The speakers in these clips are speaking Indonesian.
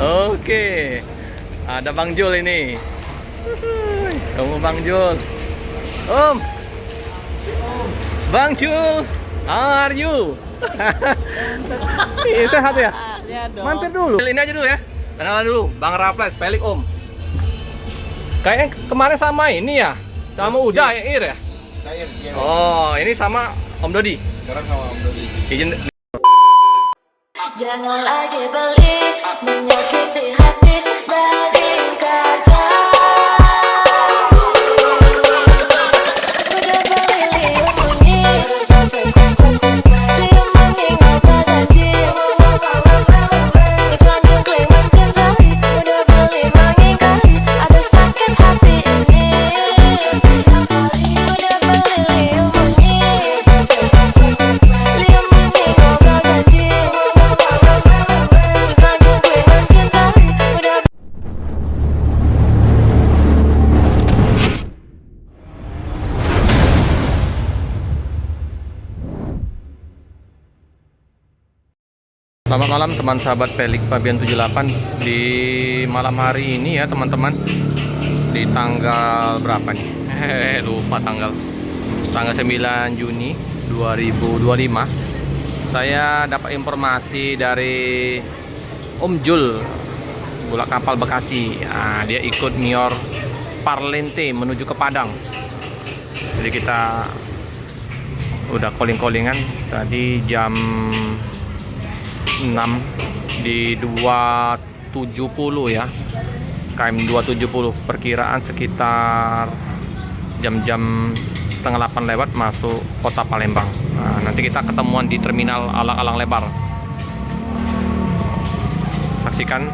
Oke. Ada Bang Jul ini. Kamu Bang Jul. Om. Bang Jul. How are you? Ih, sehat ya? Ya dong. Mampir dulu. Ini aja dulu ya. Kenalan dulu. Bang Raffles, Pelik Om. Kayaknya kemarin sama ini ya. Sama Uda ya, Ir ya? Oh, ini sama Om Dodi. Sekarang sama Om Dodi. Izin. Jangan lagi pelit, menyakiti hati dari kaca. Udah beli liung bunyi, liung bunyi ngobrol janji. Ceklan cekling mencintai, udah beli mengingkari, ada sakit hati ini. Udah beli liung bunyi, liung bunyi ngobrol janji. Selamat malam teman sahabat Pelik Fabian 78. Di malam hari ini ya teman-teman, di tanggal berapa nih? Lupa tanggal 9 Juni 2025. Saya dapat informasi dari Om Jul, bola kapal Bekasi. Nah, dia ikut Mior Parlente menuju ke Padang. Jadi kita udah calling-callingan tadi jam 6 di 270 ya, KM 270. Perkiraan sekitar jam-jam setengah 8 lewat masuk kota Palembang. Nah, nanti kita ketemuan di terminal Alang-Alang Lebar. Saksikan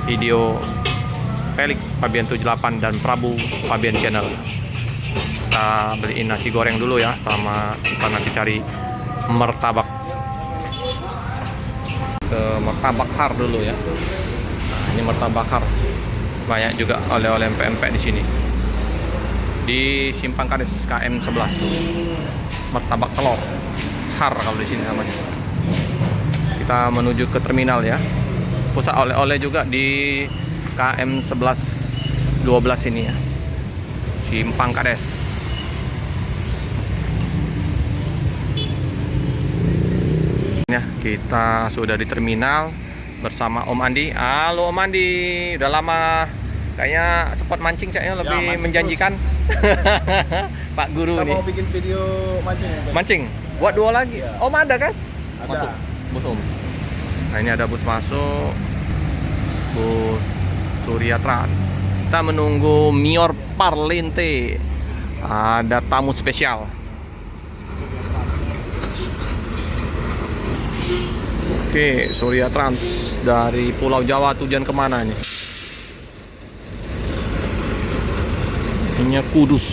video Pelik Fabian 78 dan Prabu Fabian Channel. Kita beliin nasi goreng dulu ya, sama kita nanti cari martabak. Ke martabak har dulu ya. Nah, ini martabak har. Banyak juga oleh-oleh empek-empek di sini. Di Simpang Kades KM 11. Martabak telur har kalau di sini namanya. Kita menuju ke terminal ya. Pusat oleh-oleh juga di KM 11 12 ini ya. Simpang Kades. Ya, kita sudah di terminal bersama Om Andi. Halo Om Andi, udah lama kayaknya spot mancing kayaknya lebih mancing menjanjikan. Pak Guru Kita nih. mau bikin video mancing ya, Bang? Mancing, buat dua lagi. Ya. Om ada kan? Ada. Masuk, bus Om. Nah ini ada bus masuk, bus Surya Trans. Kita menunggu Mior Parlente. Ada tamu spesial. Oke, Surya Trans dari Pulau Jawa tujuan kemana nih? Ini Kudus.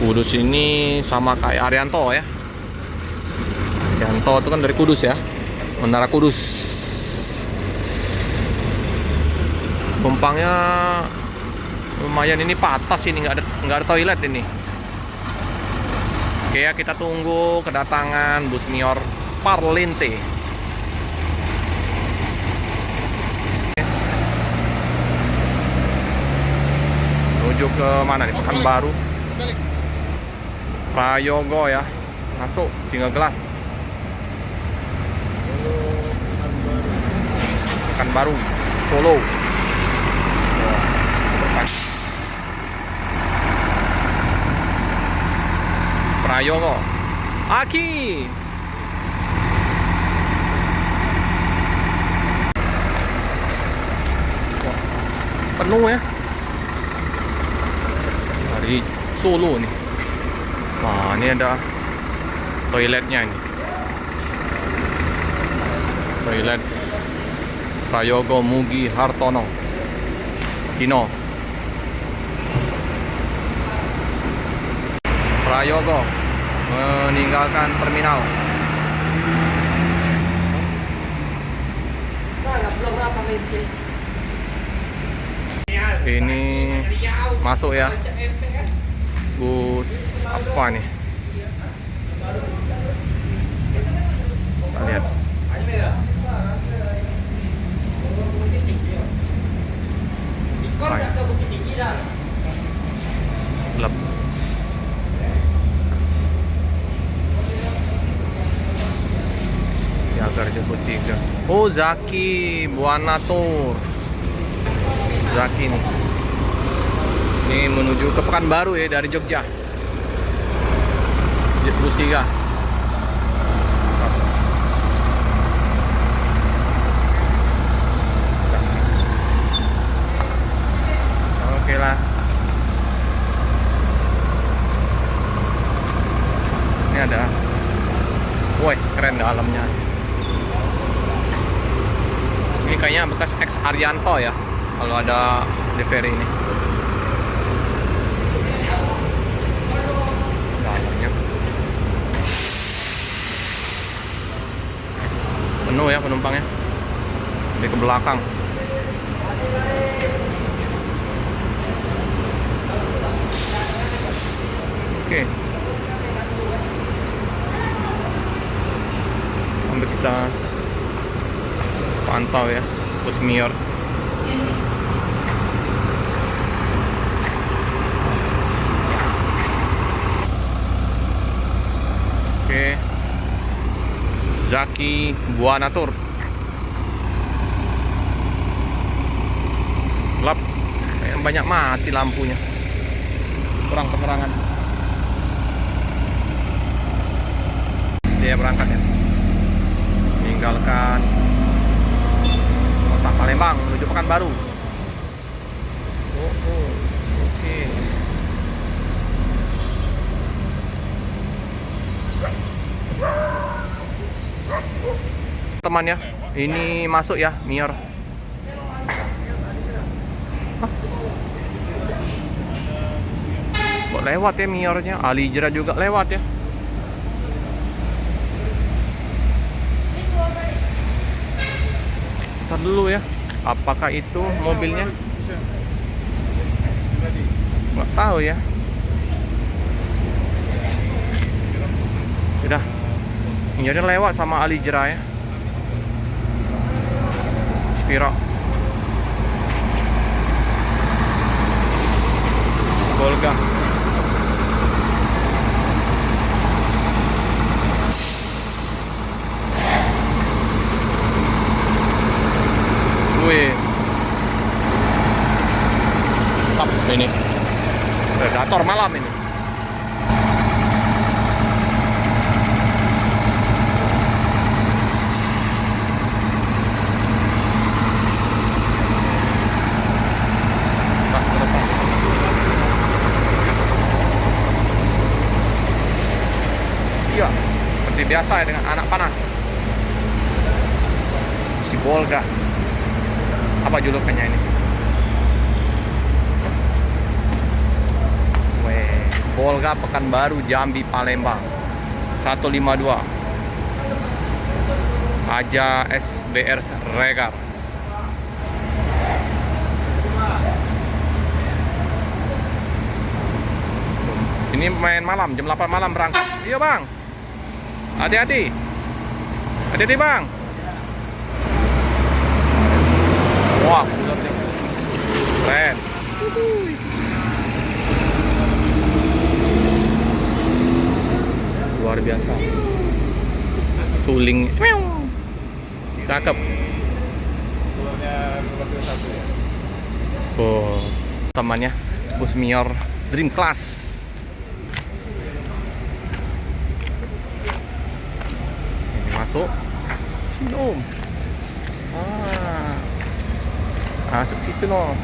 Kudus ini sama kayak Arianto ya. Arianto itu kan dari Kudus ya, Menara Kudus. Penumpangnya lumayan, ini patas ini, nggak ada toilet ini. Oke ya, kita tunggu kedatangan bus Mior Parlente. Menuju ke mana nih? Pekanbaru, Prayogo ya. Masuk Singagelas, Pekanbaru, Solo. Prayogo, Aki. Penuh ya dari Solo nih. Wah, ini ada toiletnya ini. Toilet Prayogo Mugi Hartono Kino. Prayogo meninggalkan terminal. Ini masuk ya, bus apa nih? Kita lihat. Jogja. Oh, Zaki Buana Tour. Zaki nih. Ini menuju ke Pekanbaru ya dari Jogja. Bus 3. Oke lah. Ini ada. Woi, keren dalamnya. Ini kayaknya bekas ex Arianto ya. Kalau ada di ferry ini. Dalamnya. Penuh ya penumpangnya. Di ke belakang. Oke. Sampai kita pantau ya bus Mior. Oke. Zaki Buana Tour. Gelap. Kayak banyak mati lampunya. Kurang penerangan. Dia berangkat ya. Meninggalkan kota Palembang menuju Pekanbaru. Oke. Teman ya, ini masuk ya Mior. Hah? Kok lewat ya Miornya? Alijera juga lewat ya. Ntar dulu ya, apakah itu mobilnya? Nggak tahu ya. Udah, ini lewat sama Alijera ya. Spiro. Volga. Wih. Top ini. Predator malam ini. Iya, seperti biasa ya dengan anak panah. Si Volga. Apa julukannya ini? Weh, Volga Pekanbaru Jambi Palembang 152 Aja SBR Regar. Ini main malam, jam 8 malam berangkat. Iya bang, hati-hati. Hati-hati bang. Wah, bulat nih. Keren. Luar biasa. Suling. Cakep. Oh, temannya bus Mior Dream Class. Ini masuk. Sini om. Masuk situ no.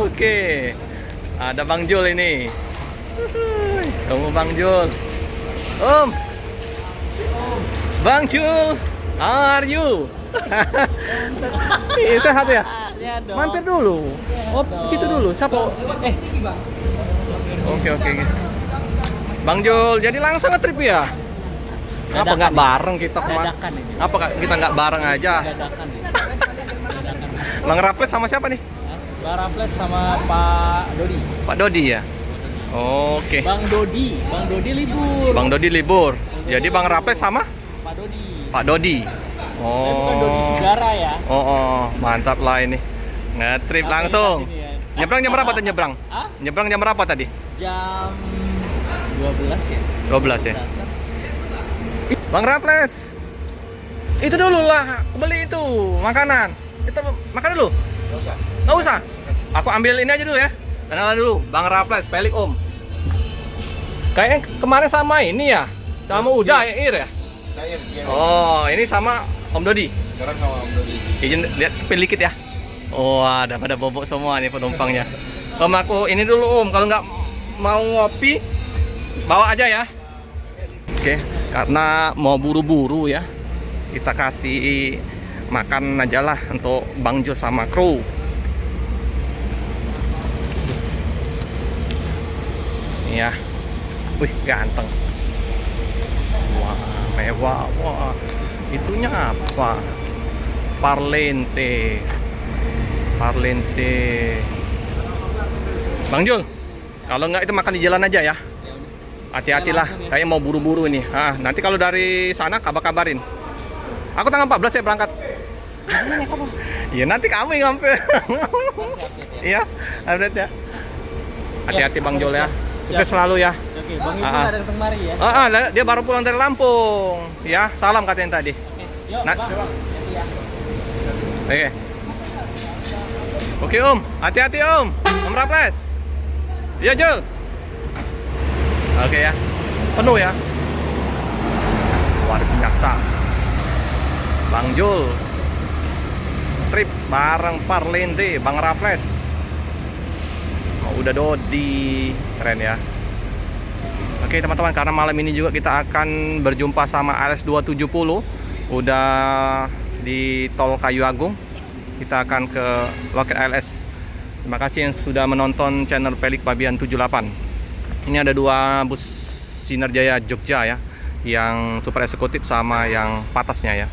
Oke. Ada Bang Jul ini. Tunggu Bang Jul. Om. Bang Jul. How are you? Sehat ya? Mampir dulu. Oh, situ dulu. Siapa? Oke. Bang Jul, jadi langsung nge-trip ya? Apa nggak bareng kita kemana? Apa kita nggak bareng aja? Bang Raffles sama siapa nih? Bang Raffles sama Pak Dodi. Pak Dodi ya? Oke. Bang Dodi libur. Bang Dodi libur. Jadi Bang Raffles sama? Pak Dodi. Pak Dodi. Bukan Dodi Sugara ya. Oh, mantap lah ini. Nge-trip langsung. Ya. Nyebrang jam berapa tadi nyebrang? Hah? Nyebrang jam berapa tadi? Jam 12 ya. 12 ya. Bang Raffles. Itu dulu lah, beli itu makanan. Itu makan dulu. Nggak usah. Aku ambil ini aja dulu ya. Kenalan dulu, Bang Raffles, Pelik Om. Kayaknya kemarin sama ini ya, sama Uda ya, Ir ya. Oh, ini sama Om Dodi. Sekarang sama Om Dodi. Izin lihat spill dikit ya. Oh, ada pada bobok semua nih penumpangnya. Om, aku ini dulu Om, kalau nggak mau ngopi, bawa aja ya. Oke, karena mau buru-buru ya, kita kasih makan aja lah untuk Bang Jo sama kru. Ya, wih ganteng. Wah, mewah. Wah, itunya apa? Parlente. Bang Jul, kalau nggak itu makan di jalan aja ya. Hati-hatilah, kayaknya mau buru-buru ini. Nanti kalau dari sana kabar-kabarin. Aku tanggal 14 ya berangkat. Iya, nanti kamu yang ngambil. Iya, update ya. Hati-hati Bang Jul ya. Sukses selalu ya. Oke, Bang Ibu ada datang kemari ya. Dia baru pulang dari Lampung. Ya, salam katanya tadi. Yuk, Nah. Bang. Ya. Oke. Oke Om, hati-hati Om. Om Raffles. Iya Jul. Oke ya. Penuh ya. Luar biasa. Bang Jul. Trip bareng Parlente, Bang Raffles. Udah Dodi. Keren ya. Oke teman-teman, karena malam ini juga kita akan berjumpa sama ALS 270. Udah di Tol Kayu Agung. Kita akan ke loket ALS. Terima kasih yang sudah menonton channel Pelik Pabian 78. Ini ada dua bus Sinar Jaya Jogja ya, yang super eksekutif sama yang patasnya ya.